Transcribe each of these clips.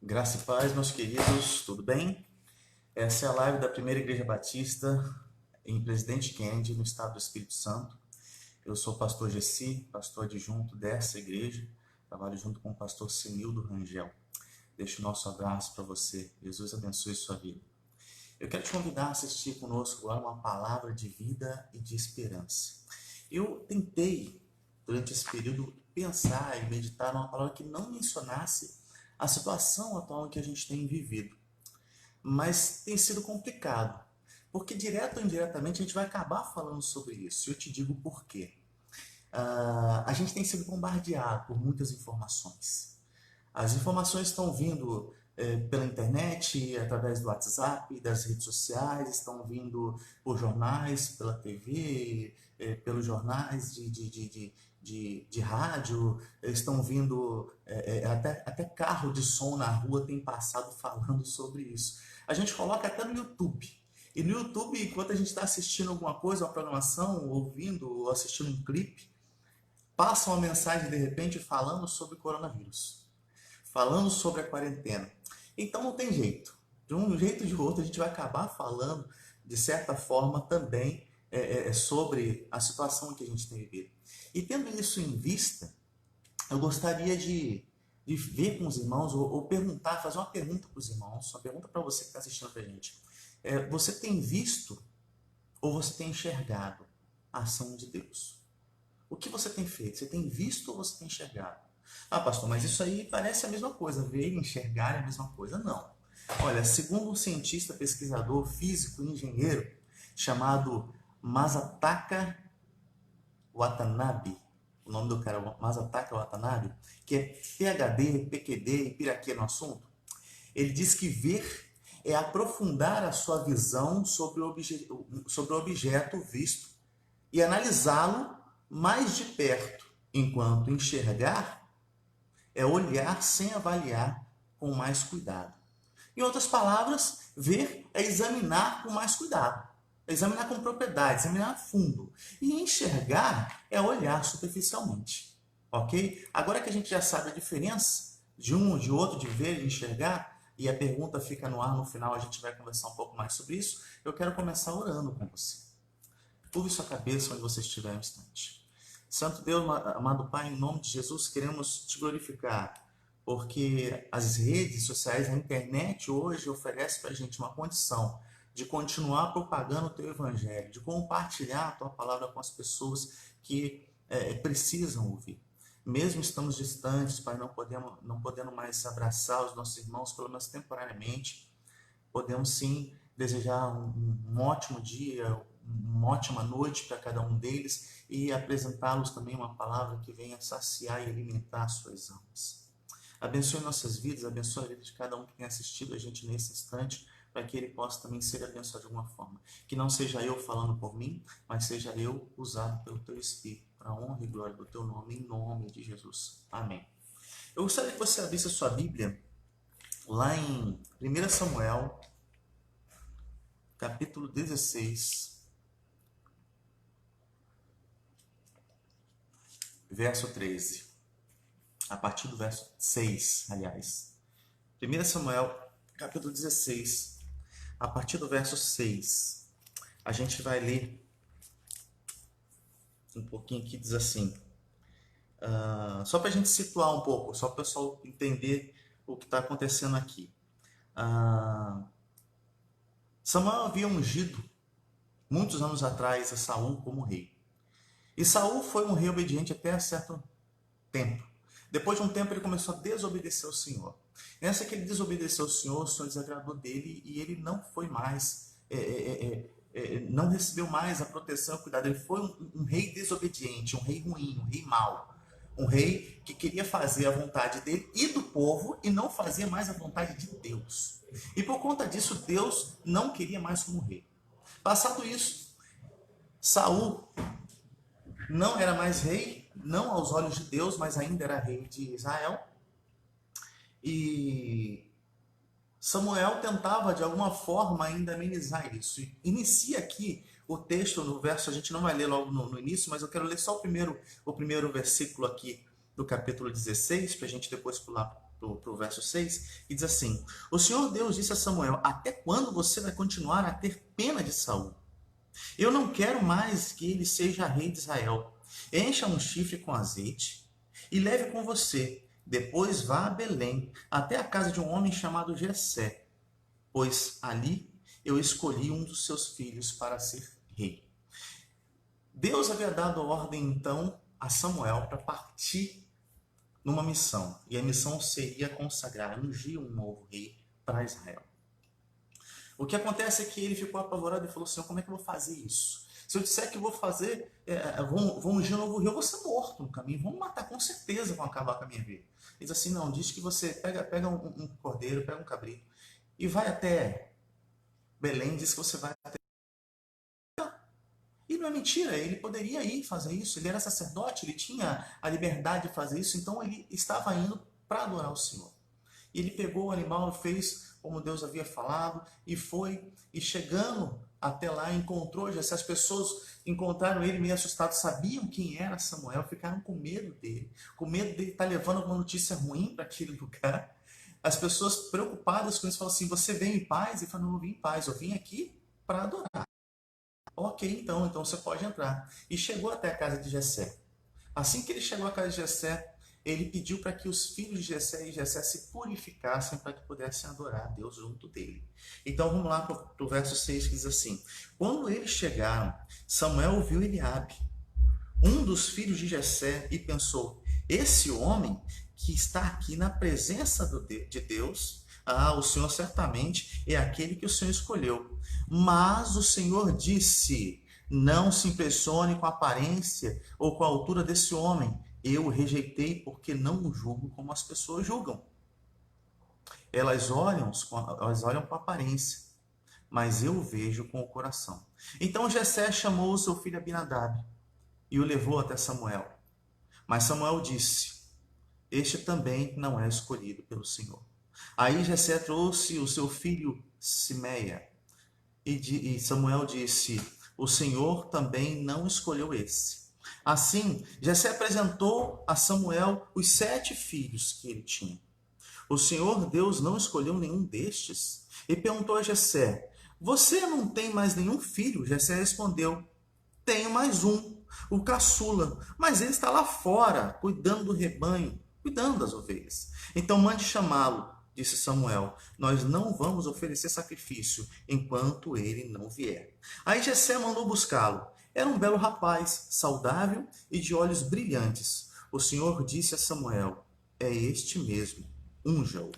Graça e paz, meus queridos, tudo bem? Essa é a live da Primeira Igreja Batista em Presidente Kennedy, no estado do Espírito Santo. Eu sou o pastor Gessi, pastor adjunto dessa igreja, trabalho junto com o pastor Senildo Rangel. Deixo o nosso abraço para você. Jesus abençoe sua vida. Eu quero te convidar a assistir conosco agora uma palavra de vida e de esperança. Eu tentei, durante esse período, pensar e meditar numa palavra que não mencionasse a situação atual em que a gente tem vivido. Mas tem sido complicado, porque direto ou indiretamente a gente vai acabar falando sobre isso. E eu te digo por quê. A gente tem sido bombardeado por muitas informações. As informações estão vindo pela internet, através do WhatsApp, das redes sociais, estão vindo por jornais, pela TV, pelos jornais de rádio, estão vindo, até carro de som na rua tem passado falando sobre isso. A gente coloca até no YouTube. E no YouTube, enquanto a gente está assistindo alguma coisa, uma programação, ouvindo ou assistindo um clipe, passa uma mensagem de repente falando sobre coronavírus, falando sobre a quarentena. Então não tem jeito. De um jeito ou de outro a gente vai acabar falando, de certa forma, também sobre a situação que a gente tem vivido. E tendo isso em vista, eu gostaria de ver com os irmãos, ou perguntar, fazer uma pergunta para os irmãos, uma pergunta para você que está assistindo para a gente. Você tem visto ou você tem enxergado a ação de Deus? O que você tem feito? Você tem visto ou você tem enxergado? Ah, pastor, mas isso aí parece a mesma coisa. Ver e enxergar é a mesma coisa. Não. Olha, segundo um cientista, pesquisador, físico e engenheiro chamado Masataka Watanabe, o nome do cara é Masataka Watanabe, que é PhD, PQD e piraquê no assunto, ele diz que ver é aprofundar a sua visão sobre o objeto visto e analisá-lo mais de perto, enquanto enxergar é olhar sem avaliar com mais cuidado. Em outras palavras, ver é examinar com mais cuidado, é examinar com propriedade, examinar a fundo. E enxergar é olhar superficialmente, ok? Agora que a gente já sabe a diferença de um, de outro, de ver e enxergar, e a pergunta fica no ar, no final a gente vai conversar um pouco mais sobre isso, eu quero começar orando com você. Curve sua cabeça onde você estiver um instante. Santo Deus, amado Pai, em nome de Jesus, queremos te glorificar, porque as redes sociais, a internet hoje oferece para a gente uma condição de continuar propagando o teu evangelho, de compartilhar a tua palavra com as pessoas que precisam ouvir. Mesmo estamos distantes, Pai, não podendo mais abraçar os nossos irmãos, pelo menos temporariamente, podemos sim desejar um ótimo dia, uma ótima noite para cada um deles e apresentá-los também uma palavra que venha saciar e alimentar suas almas. Abençoe nossas vidas, abençoe a vida de cada um que tem assistido a gente nesse instante, para que ele possa também ser abençoado de alguma forma. Que não seja eu falando por mim, mas seja eu usado pelo teu Espírito, para a honra e glória do teu nome, em nome de Jesus. Amém. Eu gostaria que você abrisse a sua Bíblia lá em 1 Samuel, capítulo 16, verso 13. A partir do verso 6, aliás. 1 Samuel, capítulo 16, a partir do verso 6. A gente vai ler um pouquinho aqui, diz assim. Só para a gente situar um pouco, só para o pessoal entender o que está acontecendo aqui. Samuel havia ungido, muitos anos atrás, a Saul como rei. E Saul foi um rei obediente até certo tempo. Depois de um tempo ele começou a desobedecer ao Senhor. Nessa que ele desobedeceu ao Senhor, o Senhor desagradou dele e ele não foi mais, não recebeu mais a proteção e o cuidado. Ele foi um rei desobediente, um rei ruim, um rei mau. Um rei que queria fazer a vontade dele e do povo e não fazia mais a vontade de Deus. E por conta disso, Deus não queria mais como rei. Passado isso, Saul não era mais rei, não aos olhos de Deus, mas ainda era rei de Israel. E Samuel tentava, de alguma forma, ainda amenizar isso. E inicia aqui o texto no verso, a gente não vai ler logo no início, mas eu quero ler só o primeiro versículo aqui do capítulo 16, para a gente depois pular pro verso 6, e diz assim: O Senhor Deus disse a Samuel: Até quando você vai continuar a ter pena de Saul? Eu não quero mais que ele seja rei de Israel. Encha um chifre com azeite e leve com você. Depois vá a Belém, até a casa de um homem chamado Jessé, pois ali eu escolhi um dos seus filhos para ser rei. Deus havia dado ordem então a Samuel para partir numa missão, e a missão seria consagrar, ungir um novo rei para Israel. O que acontece é que ele ficou apavorado e falou: Senhor, como é que eu vou fazer isso? Se eu disser que vou fazer, vou ungir um novo rei, eu vou ser morto no caminho, vão me matar, com certeza vão acabar com a minha vida. Ele diz assim: não, diz que você pega um cordeiro, pega um cabrito e vai até Belém, diz que você vai até... E não é mentira, ele poderia ir fazer isso, ele era sacerdote, ele tinha a liberdade de fazer isso, então ele estava indo para adorar o Senhor. E ele pegou o animal e fez como Deus havia falado, e foi, e chegando até lá, encontrou Jessé. As pessoas encontraram ele meio assustado, sabiam quem era Samuel, ficaram com medo dele estar levando alguma notícia ruim para aquele lugar. As pessoas preocupadas com isso falaram assim: você veio em paz? Ele falou: não, eu vim em paz, eu vim aqui para adorar. Ok, então você pode entrar. E chegou até a casa de Jessé. Assim que ele chegou à casa de Jessé, ele pediu para que os filhos de Jessé e Jessé se purificassem para que pudessem adorar a Deus junto dele. Então vamos lá para o verso 6, que diz assim: Quando eles chegaram, Samuel viu Eliabe, um dos filhos de Jessé, e pensou: esse homem que está aqui na presença de Deus, o Senhor certamente é aquele que o Senhor escolheu. Mas o Senhor disse: não se impressione com a aparência ou com a altura desse homem. Eu o rejeitei porque não o julgo como as pessoas julgam. Elas olham com a aparência, mas eu vejo com o coração. Então Jessé chamou o seu filho Abinadab e o levou até Samuel. Mas Samuel disse: este também não é escolhido pelo Senhor. Aí Jessé trouxe o seu filho Simeia, e Samuel disse: o Senhor também não escolheu esse. Assim, Jessé apresentou a Samuel os 7 filhos que ele tinha. O Senhor Deus não escolheu nenhum destes? E perguntou a Jessé: você não tem mais nenhum filho? Jessé respondeu: tenho mais um, o caçula, mas ele está lá fora, cuidando do rebanho, cuidando das ovelhas. Então mande chamá-lo, disse Samuel. Nós não vamos oferecer sacrifício enquanto ele não vier. Aí Jessé mandou buscá-lo. Era um belo rapaz, saudável e de olhos brilhantes. O Senhor disse a Samuel: é este mesmo, unja-o.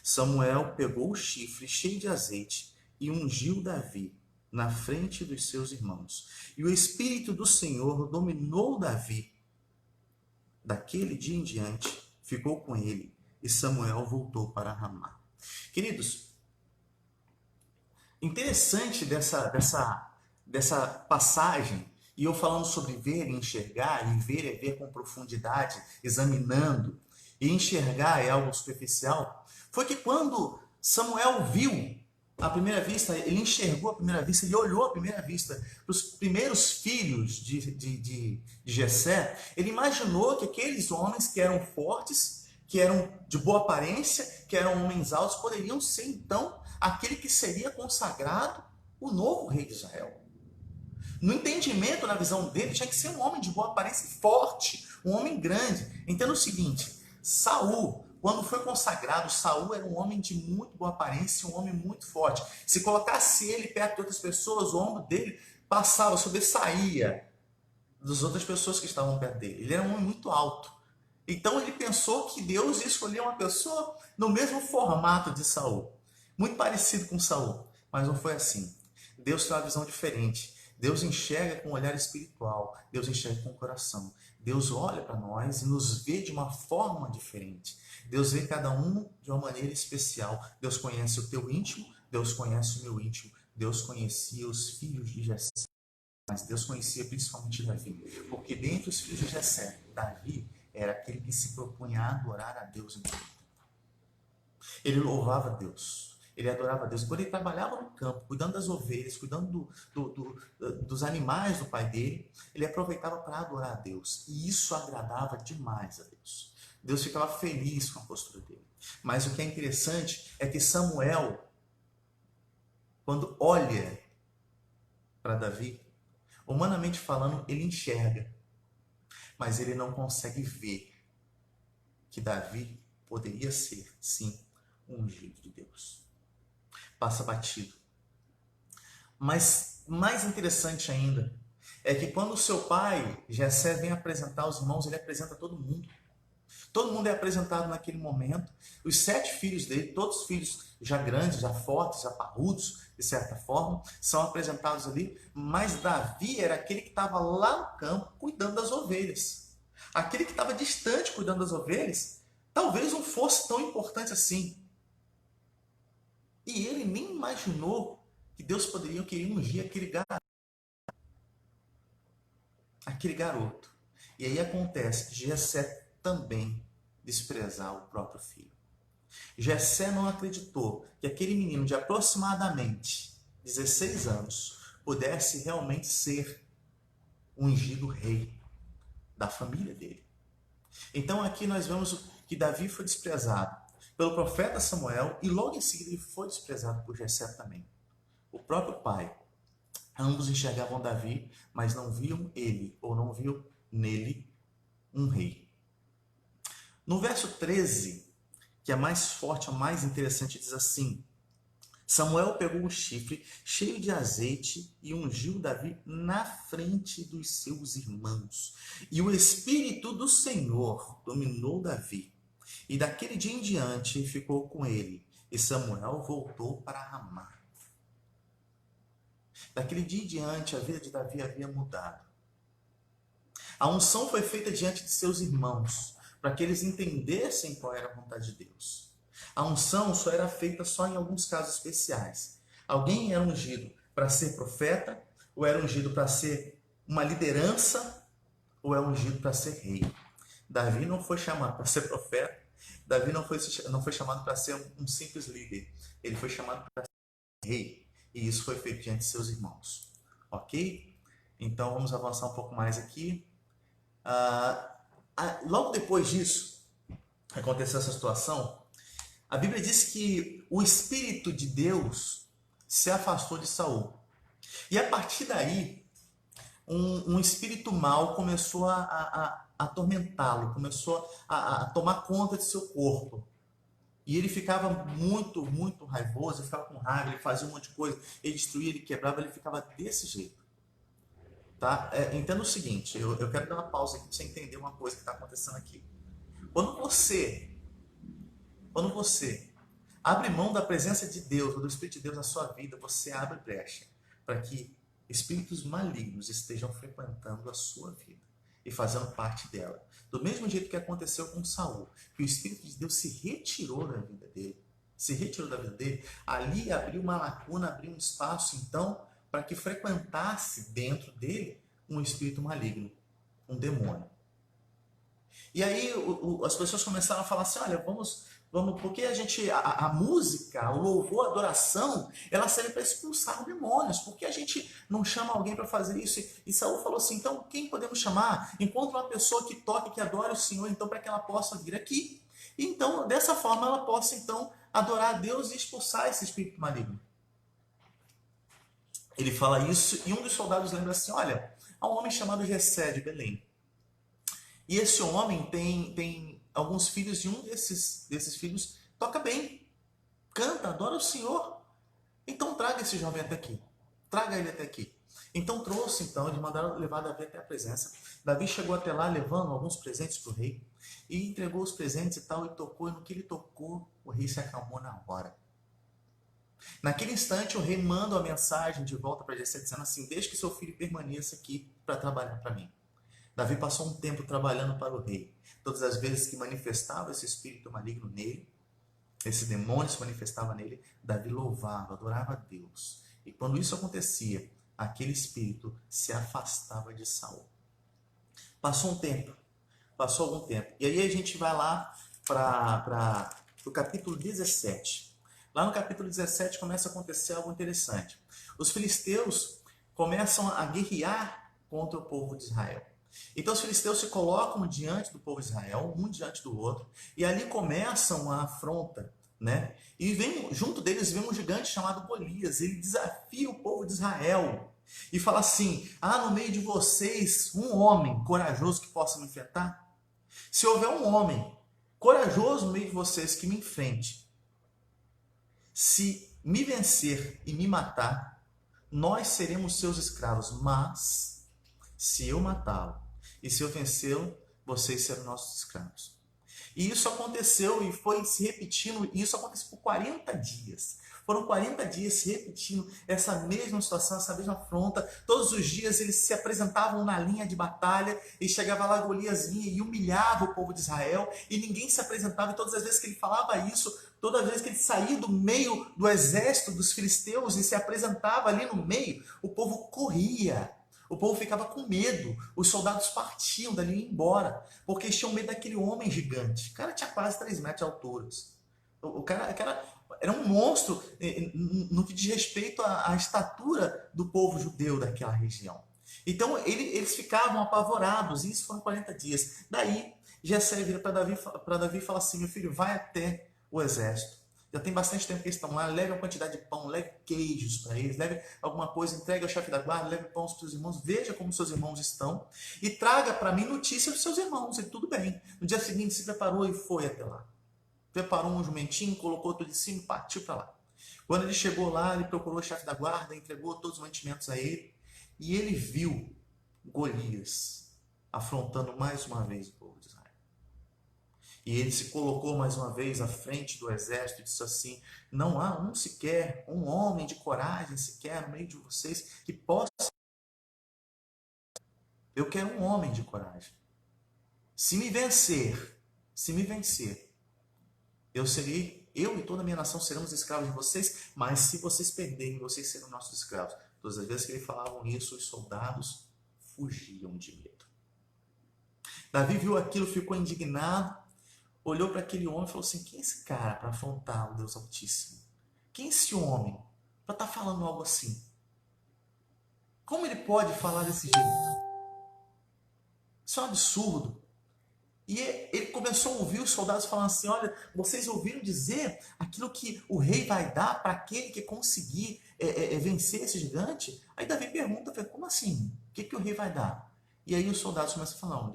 Samuel pegou o chifre cheio de azeite e ungiu Davi na frente dos seus irmãos. E o Espírito do Senhor dominou Davi. Daquele dia em diante, ficou com ele, e Samuel voltou para Ramá. Queridos, interessante dessa passagem, e eu falando sobre ver e enxergar, e ver é ver com profundidade, examinando, e enxergar é algo superficial, foi que quando Samuel viu à primeira vista, ele enxergou à primeira vista, ele olhou à primeira vista para os primeiros filhos de Jessé, ele imaginou que aqueles homens que eram fortes, que eram de boa aparência, que eram homens altos, poderiam ser então aquele que seria consagrado o novo rei de Israel. No entendimento, na visão dele, tinha que ser um homem de boa aparência, forte, um homem grande. Entenda o seguinte: Saul, quando foi consagrado, Saul era um homem de muito boa aparência, um homem muito forte. Se colocasse ele perto de outras pessoas, o ombro dele passava, sobressaía das outras pessoas que estavam perto dele. Ele era um homem muito alto. Então ele pensou que Deus ia escolher uma pessoa no mesmo formato de Saul, muito parecido com Saul, mas não foi assim. Deus tem uma visão diferente. Deus enxerga com um olhar espiritual, Deus enxerga com o coração. Deus olha para nós e nos vê de uma forma diferente. Deus vê cada um de uma maneira especial. Deus conhece o teu íntimo, Deus conhece o meu íntimo. Deus conhecia os filhos de Jessé, mas Deus conhecia principalmente Davi, porque dentre os filhos de Jessé, Davi era aquele que se propunha a adorar a Deus em tudo. Ele louvava a Deus. Ele adorava a Deus. Quando ele trabalhava no campo, cuidando das ovelhas, cuidando dos animais do pai dele, ele aproveitava para adorar a Deus. E isso agradava demais a Deus. Deus ficava feliz com a postura dele. Mas o que é interessante é que Samuel, quando olha para Davi, humanamente falando, ele enxerga, mas ele não consegue ver que Davi poderia ser, sim, um ungido de Deus. Passa batido. Mas mais interessante ainda é que quando o seu pai, Jessé, vem apresentar os irmãos, ele apresenta todo mundo. Todo mundo é apresentado naquele momento. Os 7 filhos dele, todos filhos já grandes, já fortes, já parrudos, de certa forma, são apresentados ali. Mas Davi era aquele que estava lá no campo cuidando das ovelhas. Aquele que estava distante cuidando das ovelhas, talvez não fosse tão importante assim. E ele nem imaginou que Deus poderia querer ungir aquele garoto. E aí acontece que Jessé também desprezar o próprio filho. Jessé não acreditou que aquele menino de aproximadamente 16 anos pudesse realmente ser ungido rei da família dele. Então aqui nós vemos que Davi foi desprezado pelo profeta Samuel e logo em seguida ele foi desprezado por Jessé também. O próprio pai. Ambos enxergavam Davi, mas não viam ele ou não viam nele um rei. No verso 13, que é mais forte, é mais interessante, diz assim: Samuel pegou um chifre cheio de azeite e ungiu Davi na frente dos seus irmãos. E o Espírito do Senhor dominou Davi. E daquele dia em diante ficou com ele. E Samuel voltou para Ramá. Daquele dia em diante, a vida de Davi havia mudado. A unção foi feita diante de seus irmãos, para que eles entendessem qual era a vontade de Deus. A unção só era feita só em alguns casos especiais. Alguém era ungido para ser profeta, ou era ungido para ser uma liderança, ou era ungido para ser rei. Davi não foi chamado para ser profeta, Davi não foi chamado para ser um simples líder. Ele foi chamado para ser rei. E isso foi feito diante de seus irmãos. Ok? Então vamos avançar um pouco mais aqui. Logo depois disso, aconteceu essa situação, a Bíblia diz que o Espírito de Deus se afastou de Saul. E a partir daí, um espírito mau começou a atormentá-lo, começou a tomar conta de seu corpo. E ele ficava muito, muito raivoso, ele ficava com raiva, ele fazia um monte de coisa, ele destruía, ele quebrava, ele ficava desse jeito. Tá? Entenda o seguinte, eu quero dar uma pausa aqui para você entender uma coisa que está acontecendo aqui. Quando você abre mão da presença de Deus, ou do Espírito de Deus na sua vida, você abre brecha para que espíritos malignos estejam frequentando a sua vida e fazendo parte dela. Do mesmo jeito que aconteceu com Saul, que o Espírito de Deus se retirou da vida dele, ali abriu uma lacuna, abriu um espaço, então, para que frequentasse dentro dele um espírito maligno, um demônio. E aí as pessoas começaram a falar assim, olha, vamos, porque a música, o louvor, a adoração, ela serve para expulsar demônios. Por que a gente não chama alguém para fazer isso? E Saul falou assim, então quem podemos chamar? Encontra uma pessoa que toque, que adore o Senhor, então para que ela possa vir aqui. E, então, dessa forma, ela possa então adorar a Deus e expulsar esse espírito maligno. Ele fala isso e um dos soldados lembra assim, olha, há um homem chamado Jessé de Belém. E esse homem tem alguns filhos, e um desses filhos toca bem, canta, adora o Senhor. Então traga esse jovem até aqui. Traga ele até aqui. Então trouxe, eles mandaram levar Davi até a presença. Davi chegou até lá levando alguns presentes para o rei. E entregou os presentes e tal, e tocou. E no que ele tocou, o rei se acalmou na hora. Naquele instante, o rei manda uma mensagem de volta para Jessé, dizendo assim, deixe que seu filho permaneça aqui para trabalhar para mim. Davi passou um tempo trabalhando para o rei. Todas as vezes que manifestava esse espírito maligno nele, esse demônio se manifestava nele, Davi louvava, adorava a Deus. E quando isso acontecia, aquele espírito se afastava de Saul. Passou algum tempo. E aí a gente vai lá para o capítulo 17. Lá no capítulo 17 começa a acontecer algo interessante. Os filisteus começam a guerrear contra o povo de Israel. Então os filisteus se colocam diante do povo de Israel, um diante do outro, e ali começam a afronta, né? E vem, junto deles vem um gigante chamado Golias. Ele desafia o povo de Israel e fala assim: no meio de vocês um homem corajoso que possa me enfrentar? Se houver um homem corajoso no meio de vocês que me enfrente, se me vencer e me matar, nós seremos seus escravos. Mas se eu matá-lo e se eu vencê-lo, vocês serão nossos escravos. E isso aconteceu e foi se repetindo, e isso aconteceu por 40 dias. Foram 40 dias se repetindo essa mesma situação, essa mesma afronta. Todos os dias eles se apresentavam na linha de batalha e chegava lá Golias e humilhava o povo de Israel e ninguém se apresentava. E todas as vezes que ele falava isso, toda vez que ele saía do meio do exército dos filisteus e se apresentava ali no meio, o povo corria. O povo ficava com medo, os soldados partiam dali e iam embora, porque eles tinham medo daquele homem gigante. O cara tinha quase 3 metros de altura. O cara era um monstro no que diz respeito à estatura do povo judeu daquela região. Então eles ficavam apavorados, e isso foram 40 dias. Daí Jessé vira para Davi e fala assim: meu filho, vai até o exército. Já tem bastante tempo que eles estão lá, leve uma quantidade de pão, leve queijos para eles, leve alguma coisa, entregue ao chefe da guarda, leve pão para os seus irmãos, veja como seus irmãos estão e traga para mim notícia dos seus irmãos. E tudo bem. No dia seguinte se preparou e foi até lá. Preparou um jumentinho, colocou tudo em cima e partiu para lá. Quando ele chegou lá, ele procurou o chefe da guarda, entregou todos os mantimentos a ele e ele viu Golias afrontando mais uma vez o povo de Israel. E ele se colocou mais uma vez à frente do exército e disse assim: não há um sequer, um homem de coragem sequer no meio de vocês que possa. Eu quero um homem de coragem. Se me vencer, eu e toda a minha nação seremos escravos de vocês, mas se vocês perderem, vocês serão nossos escravos. Todas as vezes que ele falavam isso, os soldados fugiam de medo. Davi viu aquilo, ficou indignado, olhou para aquele homem e falou assim: quem é esse cara para afrontar o Deus Altíssimo? Quem é esse homem para estar falando algo assim? Como ele pode falar desse jeito? Isso é um absurdo. E ele começou a ouvir os soldados falando assim: olha, vocês ouviram dizer aquilo que o rei vai dar para aquele que conseguir vencer esse gigante? Aí Davi pergunta: como assim? O que o rei vai dar? E aí os soldados começam a falar: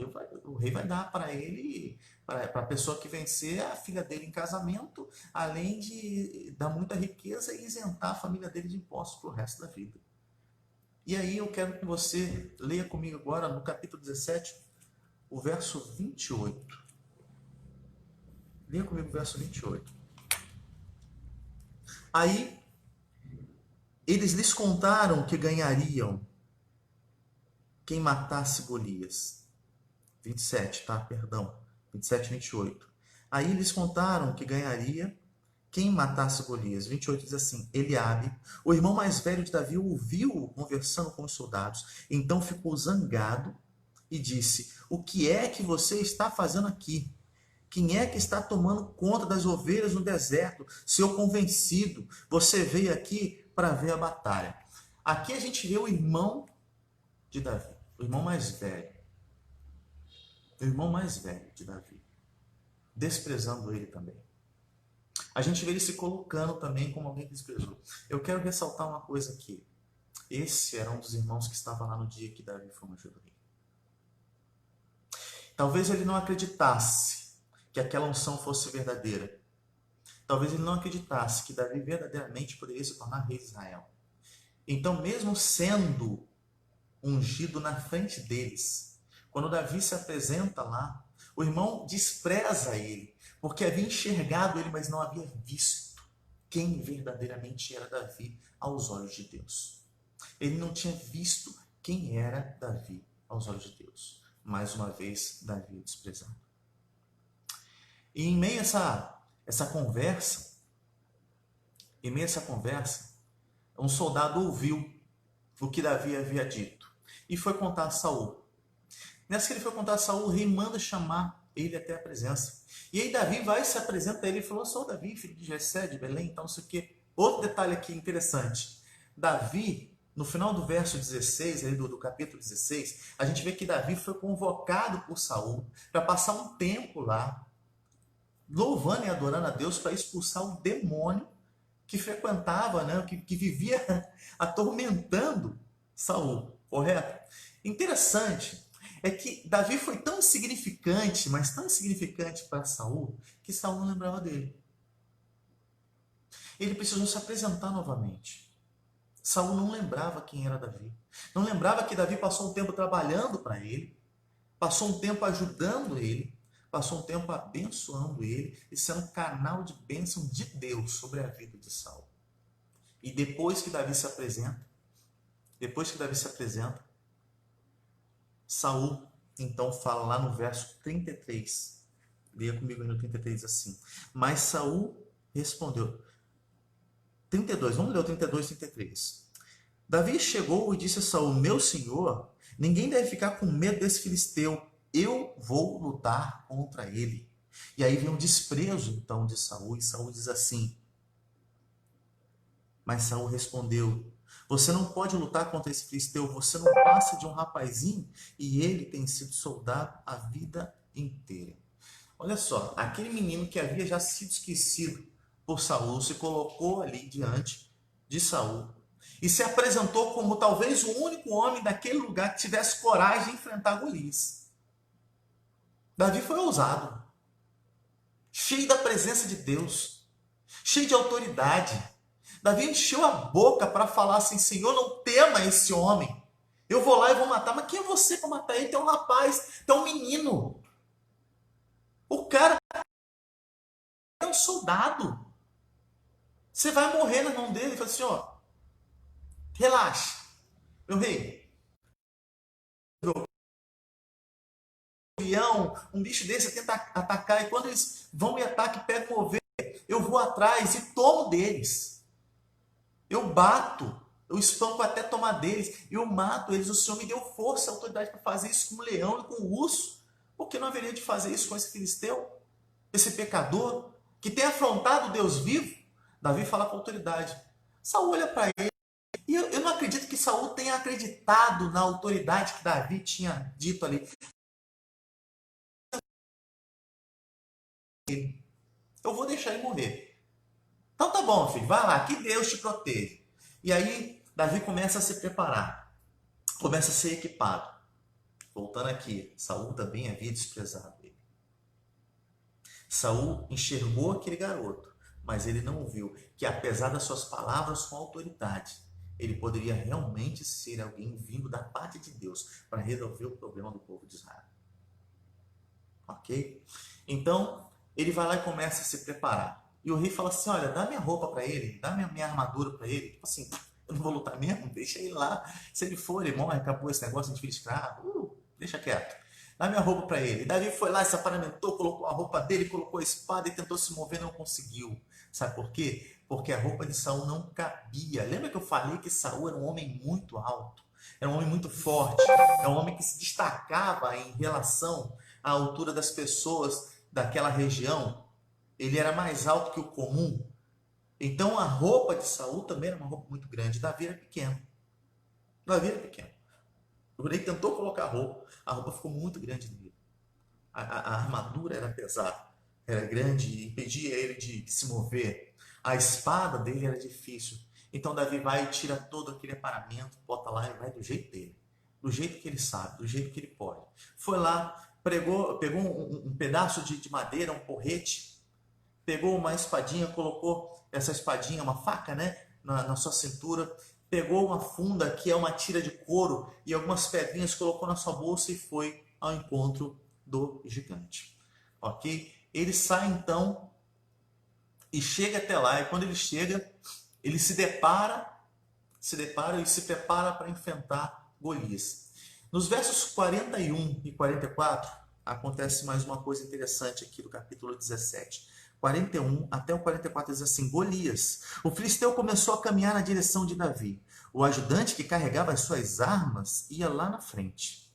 o rei vai dar para ele, para a pessoa que vencer, a filha dele em casamento, além de dar muita riqueza e isentar a família dele de impostos para o resto da vida. E aí eu quero que você leia comigo agora no capítulo 17, o verso 28. Leia comigo o verso 28. Aí, eles lhes contaram que ganhariam quem matasse Golias. 27, tá? Perdão. 27, 28. Aí eles contaram que ganharia quem matasse Golias. 28 diz assim: Eliabe, o irmão mais velho de Davi, ouviu-o conversando com os soldados. Então ficou zangado e disse: o que é que você está fazendo aqui? Quem é que está tomando conta das ovelhas no deserto? Seu convencido, você veio aqui para ver a batalha. Aqui a gente vê o irmão de Davi, o irmão mais velho. O irmão mais velho de Davi, desprezando ele também. A gente vê ele se colocando também como alguém que desprezou. Eu quero ressaltar uma coisa aqui. Esse era um dos irmãos que estava lá no dia que Davi foi ungido rei. Talvez ele não acreditasse que aquela unção fosse verdadeira. Talvez ele não acreditasse que Davi verdadeiramente poderia se tornar rei de Israel. Então, mesmo sendo ungido na frente deles, quando Davi se apresenta lá, o irmão despreza ele, porque havia enxergado ele, mas não havia visto quem verdadeiramente era Davi aos olhos de Deus. Ele não tinha visto quem era Davi aos olhos de Deus. Mais uma vez, Davi desprezado. E em meio a essa conversa, um soldado ouviu o que Davi havia dito e foi contar a Saul. Nessa que ele foi contar a Saul, o rei manda chamar ele até a presença. E aí Davi vai e se apresenta a ele e falou: sou Davi, filho de Jessé, de Belém, então não sei o quê. Outro detalhe aqui interessante: Davi no final do verso 16, ali do capítulo 16, a gente vê que Davi foi convocado por Saul para passar um tempo lá, louvando e adorando a Deus para expulsar o demônio que frequentava, né, que vivia atormentando Saul, correto? Interessante é que Davi foi tão insignificante, mas tão insignificante para Saul, que Saul não lembrava dele. Ele precisou se apresentar novamente. Saul não lembrava quem era Davi. Não lembrava que Davi passou um tempo trabalhando para ele, passou um tempo ajudando ele, passou um tempo abençoando ele e sendo canal de bênção de Deus sobre a vida de Saul. E depois que Davi se apresenta, Saul então fala lá no verso 33. Leia comigo aí no 33 assim. Mas Saul respondeu. 32, vamos ler o 32 e 33. Davi chegou e disse a Saul: meu senhor, ninguém deve ficar com medo desse filisteu. Eu vou lutar contra ele. E aí vem um desprezo então de Saul, e Saul diz assim: mas Saul respondeu: você não pode lutar contra esse filisteu, você não passa de um rapazinho e ele tem sido soldado a vida inteira. Olha só, aquele menino que havia já sido esquecido por Saul se colocou ali diante de Saul e se apresentou como talvez o único homem daquele lugar que tivesse coragem de enfrentar Golias. Davi foi ousado, cheio da presença de Deus, cheio de autoridade. Davi encheu a boca para falar assim: Senhor, não tema esse homem. Eu vou lá e vou matar. Mas quem é você para matar ele? Tem um rapaz, tem um menino. O cara é um soldado. Você vai morrer na mão dele. Ele fala assim: ó, relaxa, meu rei. Um bicho desse tenta atacar. E quando eles vão e atacam e pegam o ovelha, eu vou atrás e tomo deles. Eu bato, eu espanco até tomar deles, eu mato eles. O Senhor me deu força e autoridade para fazer isso com o leão e com o urso. Por que não haveria de fazer isso com esse filisteu? Esse pecador que tem afrontado o Deus vivo? Davi fala com autoridade. Saul olha para ele. E eu não acredito que Saul tenha acreditado na autoridade que Davi tinha dito ali. Eu vou deixar ele morrer. Então tá bom, filho, vai lá, que Deus te proteja. E aí, Davi começa a se preparar, começa a ser equipado. Voltando aqui, Saul também havia desprezado ele. Saul enxergou aquele garoto, mas ele não viu que, apesar das suas palavras com autoridade, ele poderia realmente ser alguém vindo da parte de Deus para resolver o problema do povo de Israel. Ok? Então, ele vai lá e começa a se preparar. E o rei fala assim: olha, dá minha roupa para ele, dá minha armadura para ele. Tipo assim, eu não vou lutar mesmo? Deixa ele lá. Se ele for, ele morre, acabou esse negócio de filho escravo. Deixa quieto. Dá minha roupa para ele. E Davi foi lá, se aparamentou, colocou a roupa dele, colocou a espada e tentou se mover, não conseguiu. Sabe por quê? Porque a roupa de Saul não cabia. Lembra que eu falei que Saul era um homem muito alto? Era um homem muito forte. Era um homem que se destacava em relação à altura das pessoas daquela região. Ele era mais alto que o comum. Então a roupa de Saul também era uma roupa muito grande. Davi era pequeno. Davi era pequeno. O rei tentou colocar a roupa ficou muito grande nele. A armadura era pesada, era grande e impedia ele de se mover. A espada dele era difícil. Então Davi vai e tira todo aquele aparamento, bota lá e vai do jeito dele. Do jeito que ele sabe, do jeito que ele pode. Foi lá, pegou um pedaço de madeira, um porrete, pegou uma espadinha, colocou essa espadinha, uma faca, né, na sua cintura, pegou uma funda, que é uma tira de couro, e algumas pedrinhas, colocou na sua bolsa e foi ao encontro do gigante. Ok? Ele sai então e chega até lá, e quando ele chega, ele se depara e se prepara para enfrentar Golias. Nos versos 41 e 44, acontece mais uma coisa interessante aqui do capítulo 17. 41 até o 44 diz assim: Golias, o filisteu começou a caminhar na direção de Davi. O ajudante que carregava as suas armas ia lá na frente.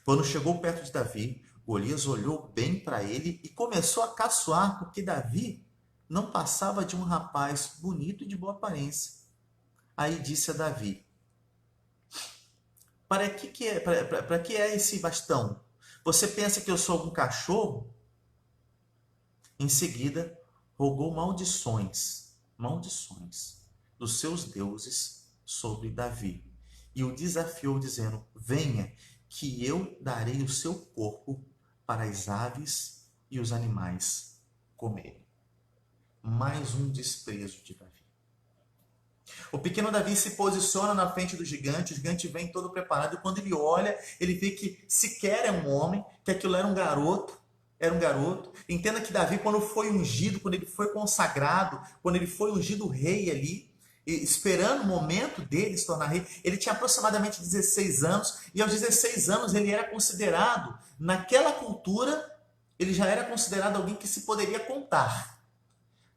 Quando chegou perto de Davi, Golias olhou bem para ele e começou a caçoar, porque Davi não passava de um rapaz bonito e de boa aparência. Aí disse a Davi: Para que é esse bastão? Você pensa que eu sou algum cachorro? Em seguida, rogou maldições dos seus deuses sobre Davi. E o desafiou, dizendo: venha, que eu darei o seu corpo para as aves e os animais comerem. Mais um desprezo de Davi. O pequeno Davi se posiciona na frente do gigante, o gigante vem todo preparado, e quando ele olha, ele vê que sequer é um homem, que aquilo era um garoto. Entenda que Davi, quando foi ungido, quando ele foi consagrado, quando ele foi ungido rei ali, esperando o momento dele se tornar rei, ele tinha aproximadamente 16 anos, e aos 16 anos ele era considerado, naquela cultura, ele já era considerado alguém que se poderia contar,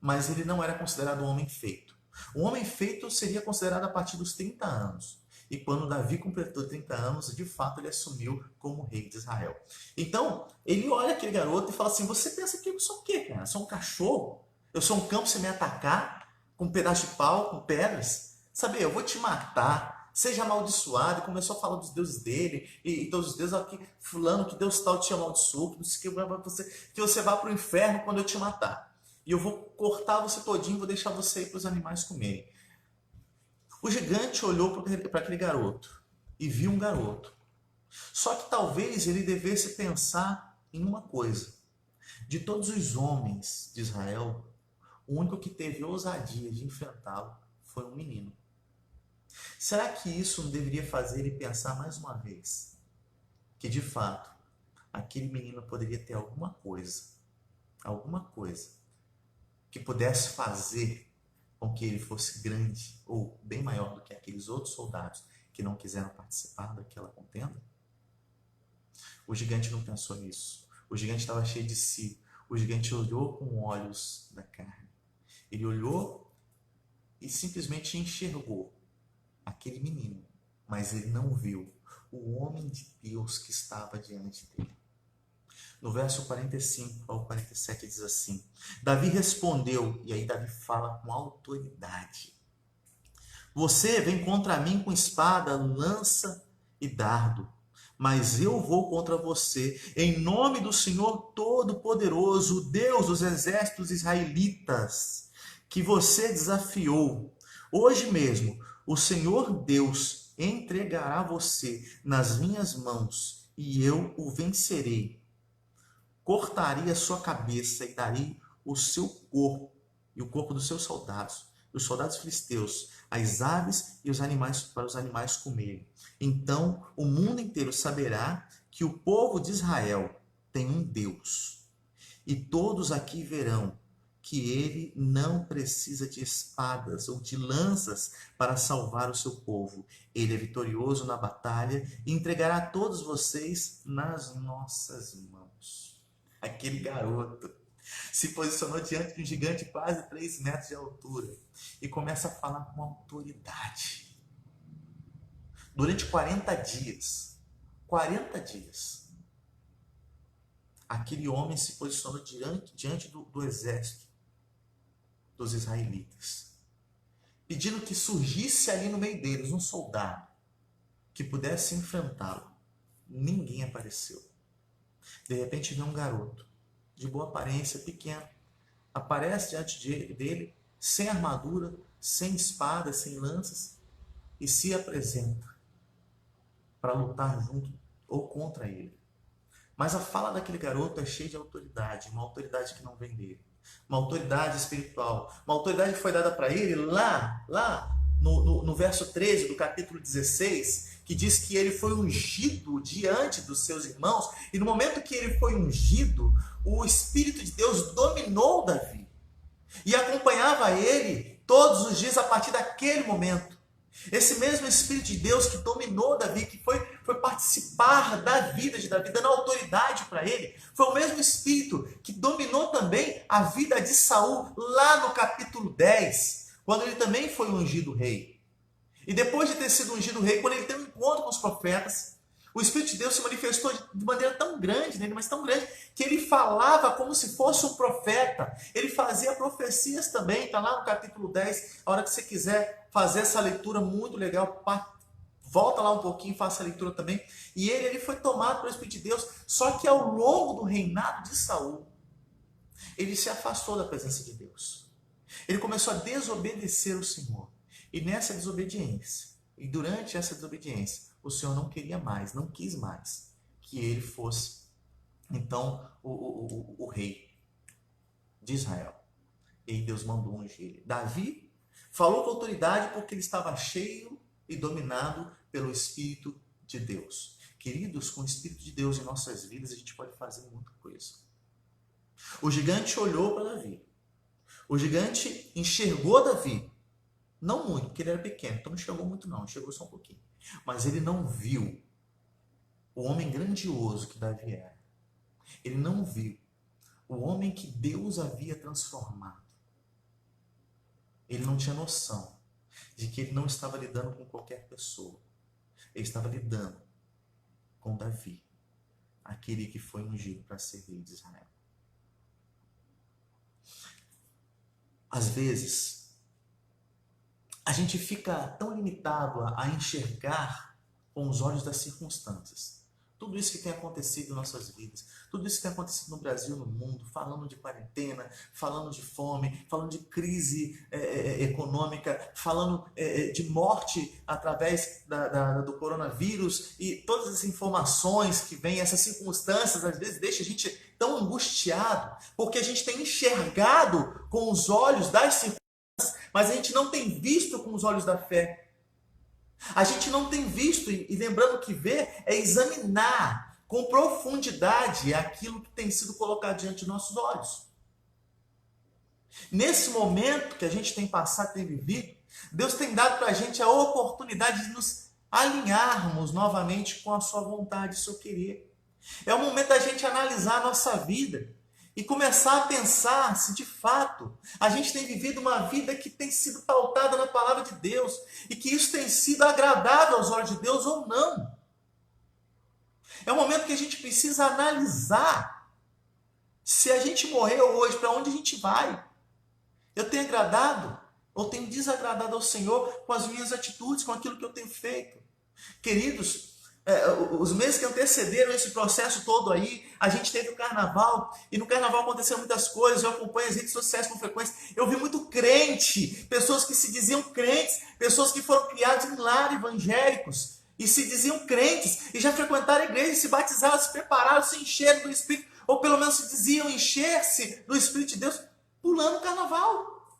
mas ele não era considerado um homem feito. Um homem feito seria considerado a partir dos 30 anos. E quando Davi completou 30 anos, de fato ele assumiu como rei de Israel. Então, ele olha aquele garoto e fala assim: você pensa que eu sou o quê, cara? Eu sou um cachorro? Eu sou um cão para você me atacar? Com um pedaço de pau, com pedras? Sabe, eu vou te matar. Seja amaldiçoado. E começou a falar dos deuses dele. E todos os deuses, aqui, fulano, que Deus tal te amaldiçoou, que você vá para o inferno quando eu te matar. E eu vou cortar você todinho, vou deixar você ir para os animais comerem. O gigante olhou para aquele garoto e viu um garoto. Só que talvez ele devesse pensar em uma coisa. De todos os homens de Israel, o único que teve ousadia de enfrentá-lo foi um menino. Será que isso não deveria fazer ele pensar mais uma vez que, de fato, aquele menino poderia ter alguma coisa que pudesse fazer com que ele fosse grande ou bem maior do que aqueles outros soldados que não quiseram participar daquela contenda? O gigante não pensou nisso. O gigante estava cheio de si. O gigante olhou com olhos da carne. Ele olhou e simplesmente enxergou aquele menino, mas ele não viu o homem de Deus que estava diante dele. No verso 45 ao 47 diz assim: Davi respondeu, e aí Davi fala com autoridade: você vem contra mim com espada, lança e dardo, mas eu vou contra você em nome do Senhor Todo-Poderoso, Deus dos exércitos israelitas, que você desafiou. Hoje mesmo o Senhor Deus entregará você nas minhas mãos e eu o vencerei. Cortaria sua cabeça e daria o seu corpo e o corpo dos seus soldados, os soldados filisteus, as aves e os animais para os animais comerem. Então o mundo inteiro saberá que o povo de Israel tem um Deus. E todos aqui verão que ele não precisa de espadas ou de lanças para salvar o seu povo. Ele é vitorioso na batalha e entregará todos vocês nas nossas mãos. Aquele garoto se posicionou diante de um gigante de quase 3 metros de altura e começa a falar com autoridade. Durante 40 dias, aquele homem se posicionou diante do exército dos israelitas, pedindo que surgisse ali no meio deles um soldado que pudesse enfrentá-lo. Ninguém apareceu. De repente vem um garoto de boa aparência, pequeno, aparece diante dele, sem armadura, sem espada, sem lanças, e se apresenta para lutar junto ou contra ele. Mas a fala daquele garoto é cheia de autoridade, uma autoridade que não vem dele, uma autoridade espiritual, uma autoridade que foi dada para ele lá no verso 13 do capítulo 16, que diz que ele foi ungido diante dos seus irmãos, e no momento que ele foi ungido, o Espírito de Deus dominou Davi, e acompanhava ele todos os dias a partir daquele momento. Esse mesmo Espírito de Deus que dominou Davi, que foi participar da vida de Davi, dando autoridade para ele, foi o mesmo Espírito que dominou também a vida de Saul, lá no capítulo 10, quando ele também foi ungido rei. E depois de ter sido ungido rei, quando ele teve um encontro com os profetas, o Espírito de Deus se manifestou de maneira tão grande nele, mas tão grande, que ele falava como se fosse um profeta. Ele fazia profecias também, está lá no capítulo 10, a hora que você quiser fazer essa leitura muito legal, Volta lá um pouquinho, faça a leitura também. E ele foi tomado pelo Espírito de Deus. Só que ao longo do reinado de Saul, ele se afastou da presença de Deus. Ele começou a desobedecer o Senhor. E nessa desobediência, e durante essa desobediência, o Senhor não queria mais, não quis mais que ele fosse, então, o rei de Israel. E Deus mandou ungir ele. Davi falou com autoridade porque ele estava cheio e dominado pelo Espírito de Deus. Queridos, com o Espírito de Deus em nossas vidas, a gente pode fazer muita coisa. O gigante olhou para Davi. O gigante enxergou Davi. Não muito, porque ele era pequeno, então não enxergou muito não, enxergou só um pouquinho. Mas ele não viu o homem grandioso que Davi era. Ele não viu o homem que Deus havia transformado. Ele não tinha noção de que ele não estava lidando com qualquer pessoa. Ele estava lidando com Davi, aquele que foi ungido para ser rei de Israel. Às vezes, a gente fica tão limitado a enxergar com os olhos das circunstâncias. Tudo isso que tem acontecido em nossas vidas, tudo isso que tem acontecido no Brasil, no mundo, falando de quarentena, falando de fome, falando de crise econômica, falando de morte através do coronavírus e todas as informações que vêm, essas circunstâncias, às vezes deixa a gente tão angustiado, porque a gente tem enxergado com os olhos das circunstâncias, mas a gente não tem visto com os olhos da fé. A gente não tem visto, e lembrando que ver é examinar com profundidade aquilo que tem sido colocado diante de nossos olhos. Nesse momento que a gente tem passado, tem vivido, Deus tem dado para a gente a oportunidade de nos alinharmos novamente com a sua vontade, seu querer. É o momento da gente analisar a nossa vida e começar a pensar se de fato a gente tem vivido uma vida que tem sido pautada na palavra de Deus e que isso tem sido agradável aos olhos de Deus ou não. É um momento que a gente precisa analisar se a gente morreu hoje, para onde a gente vai. Eu tenho agradado ou tenho desagradado ao Senhor com as minhas atitudes, com aquilo que eu tenho feito? Queridos, os meses que antecederam esse processo todo aí, a gente teve o carnaval, e no carnaval aconteceram muitas coisas, eu acompanho as redes sociais com frequência, eu vi muito crente, pessoas que se diziam crentes, pessoas que foram criadas em lar evangélicos, e se diziam crentes, e já frequentaram a igreja, se batizaram, se prepararam, se encheram do Espírito, ou pelo menos se diziam encher-se do Espírito de Deus, pulando o carnaval,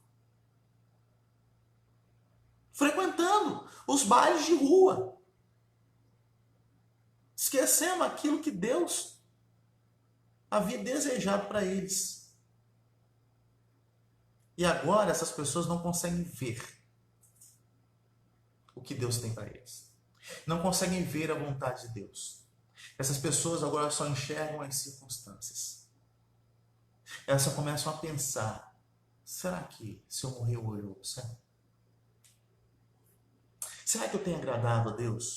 frequentando os bailes de rua, esquecemos aquilo que Deus havia desejado para eles. E agora essas pessoas não conseguem ver o que Deus tem para eles. Não conseguem ver a vontade de Deus. Essas pessoas agora só enxergam as circunstâncias. Elas só começam a pensar, será que se eu morrer hoje eu vou céu? Será que eu tenho agradado a Deus?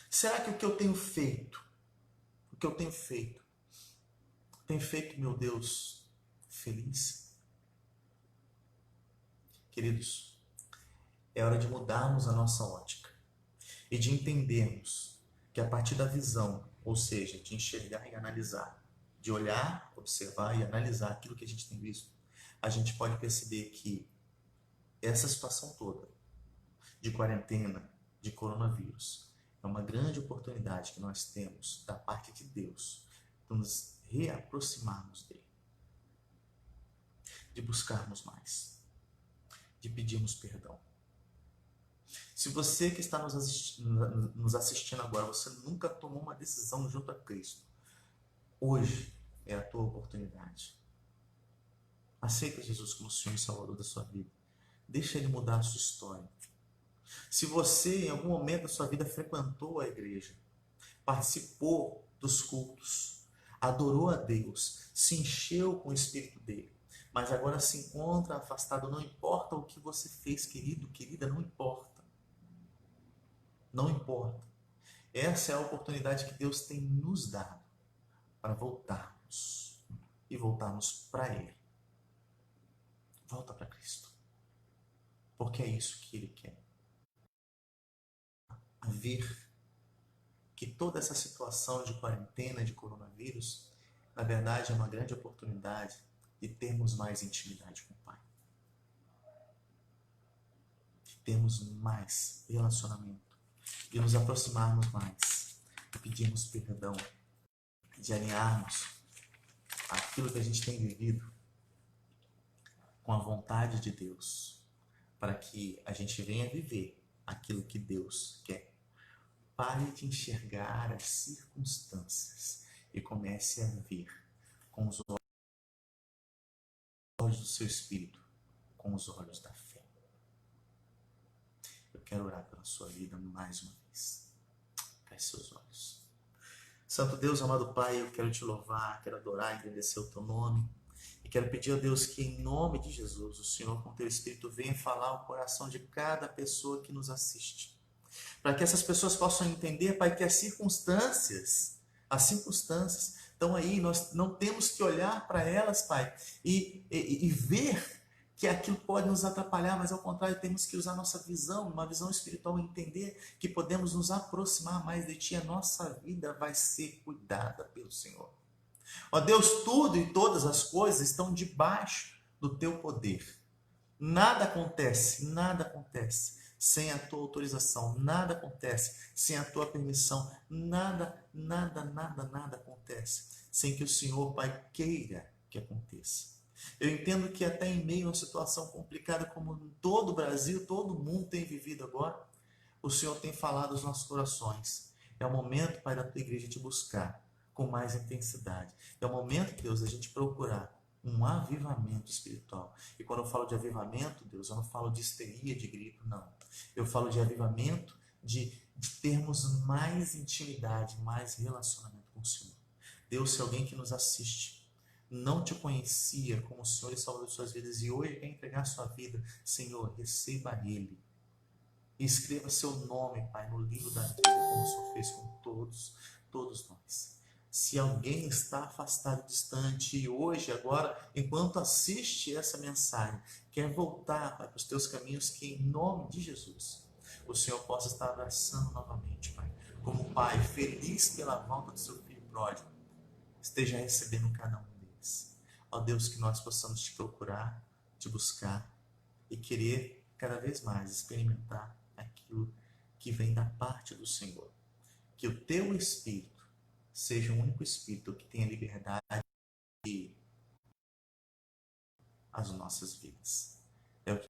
Será que o que eu tenho feito, tem feito meu Deus feliz? Queridos, é hora de mudarmos a nossa ótica e de entendermos que a partir da visão, ou seja, de enxergar e analisar, de olhar, observar e analisar aquilo que a gente tem visto, a gente pode perceber que essa situação toda de quarentena, de coronavírus, é uma grande oportunidade que nós temos da parte de Deus de nos reaproximarmos dele, de buscarmos mais, de pedirmos perdão. Se você que está nos assistindo agora, você nunca tomou uma decisão junto a Cristo, hoje é a tua oportunidade. Aceita Jesus como Senhor e Salvador da sua vida. Deixa Ele mudar a sua história. Se você, em algum momento da sua vida, frequentou a igreja, participou dos cultos, adorou a Deus, se encheu com o Espírito dele, mas agora se encontra afastado, não importa o que você fez, querido, querida, não importa. Não importa. Essa é a oportunidade que Deus tem nos dado para voltarmos e voltarmos para Ele. Volta para Cristo, porque é isso que Ele quer. ver que toda essa situação de quarentena, de coronavírus, na verdade é uma grande oportunidade de termos mais intimidade com o Pai. De termos mais relacionamento, de nos aproximarmos mais, de pedirmos perdão, de alinharmos aquilo que a gente tem vivido com a vontade de Deus, para que a gente venha viver aquilo que Deus quer. Pare de enxergar as circunstâncias e comece a ver com os olhos do seu espírito, com os olhos da fé. Eu quero orar pela sua vida mais uma vez. Feche seus olhos. Santo Deus, amado Pai, eu quero te louvar, quero adorar, agradecer o teu nome. E quero pedir a Deus que, em nome de Jesus, o Senhor, com teu Espírito, venha falar ao coração de cada pessoa que nos assiste. Para que essas pessoas possam entender, Pai, que as circunstâncias estão aí, nós não temos que olhar para elas, Pai, e ver que aquilo pode nos atrapalhar, mas ao contrário, temos que usar nossa visão, uma visão espiritual, entender que podemos nos aproximar mais de Ti, a nossa vida vai ser cuidada pelo Senhor. Ó Deus, tudo e todas as coisas estão debaixo do Teu poder. Nada acontece sem a tua autorização, nada acontece sem a tua permissão, nada acontece sem que o Senhor, Pai, queira que aconteça. Eu entendo que até em meio a uma situação complicada como todo o Brasil, todo mundo tem vivido agora, o Senhor tem falado aos nossos corações. É o momento, Pai, da tua igreja te buscar com mais intensidade. É o momento, Deus, da gente procurar um avivamento espiritual. E quando eu falo de avivamento, Deus, eu não falo de histeria, de grito, não. Eu falo de avivamento, de termos mais intimidade, mais relacionamento com o Senhor. Deus, se alguém que nos assiste não te conhecia como o Senhor e Salvador de suas vidas e hoje quer entregar sua vida, Senhor, receba Ele. E escreva seu nome, Pai, no livro da vida, como o Senhor fez com todos nós. Se alguém está afastado, distante, e hoje, agora, enquanto assiste essa mensagem, quer voltar, Pai, para os teus caminhos, que em nome de Jesus, o Senhor possa estar abraçando novamente, Pai. Como Pai, feliz pela volta do seu filho pródigo, esteja recebendo cada um deles. Ó Deus, que nós possamos te procurar, te buscar e querer cada vez mais experimentar aquilo que vem da parte do Senhor. Que o teu Espírito seja o único Espírito que tenha liberdade de as nossas vidas. É o que